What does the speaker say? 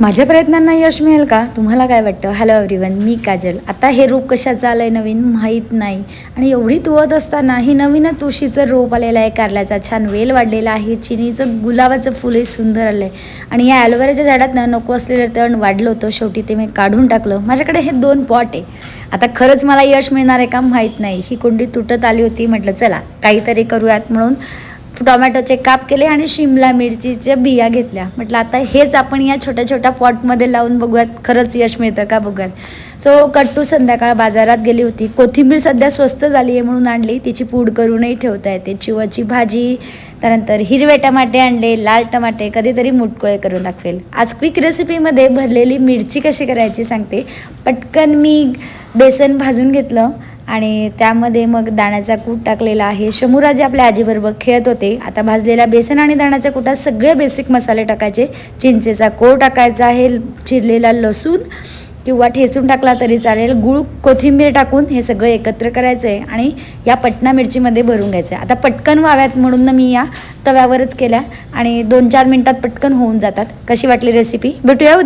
माझ्या प्रयत्नांना यश मिळेल का? तुम्हाला काय वाटतं? हॅलो एव्हरीवन, मी काजल. आता हे रोप कशाचं आलं आहे नवीन माहीत नाही आणि एवढी तुवत असताना ही नवीनच तुळशीचं रोप आलेलं आहे, कारल्याचा छान वेल वाढलेला आहे, चिनीचं गुलाबाचं फुलही सुंदर आलं आहे आणि या ॲलोवेराच्या झाडात नको असलेलं तण वाढलं होतं. शेवटी ते मी काढून टाकलं. माझ्याकडे हे 2 पॉट आहे. आता खरंच मला यश मिळणार आहे का माहीत नाही. ही कुंडी तुटत आली होती, म्हटलं चला काहीतरी करूयात म्हणून टोमॅटोचे काप केले आणि शिमला मिरचीच्या बिया घेतल्या. म्हटलं आता हेच आपण या छोट्या छोट्या पॉटमध्ये लावून बघूयात, खरंच यश मिळतं का बघूयात. सो कट्टू संध्याकाळ बाजारात गेली होती. कोथिंबीर सध्या स्वस्त झाली आहे म्हणून आणली, तिची पूड करूनही ठेवता येते. चिवची भाजी, त्यानंतर हिरवे टमाटे आणले, लाल टमाटे, कधीतरी मुटकुळे करून दाखवेल. आज क्विक रेसिपीमध्ये भरलेली मिरची कशी करायची सांगते. पटकन मी बेसन भाजून घेतलं आणि त्यामध्ये मग दाण्याचा कूट टाकलेला आहे. शमूराजे आपल्या आजीबरोबर खेळत होते. आता भाजलेल्या बेसन आणि दाण्याच्या कुटात सगळे बेसिक मसाले टाकायचे. चिंचेचा कोळ टाकायचा आहे, चिरलेला लसूण किंवा ठेचून टाकला तरी चालेल, गूळ, कोथिंबीर टाकून हे सगळं एकत्र करायचं आहे आणि या पटना मिरचीमध्ये भरून घ्यायचं आहे. आता पटकन व्हाव्यात म्हणून मी या तव्यावरच केल्या आणि 2-4 मिनटात पटकन होऊन जातात. कशी वाटली रेसिपी? भेटूया उद्या.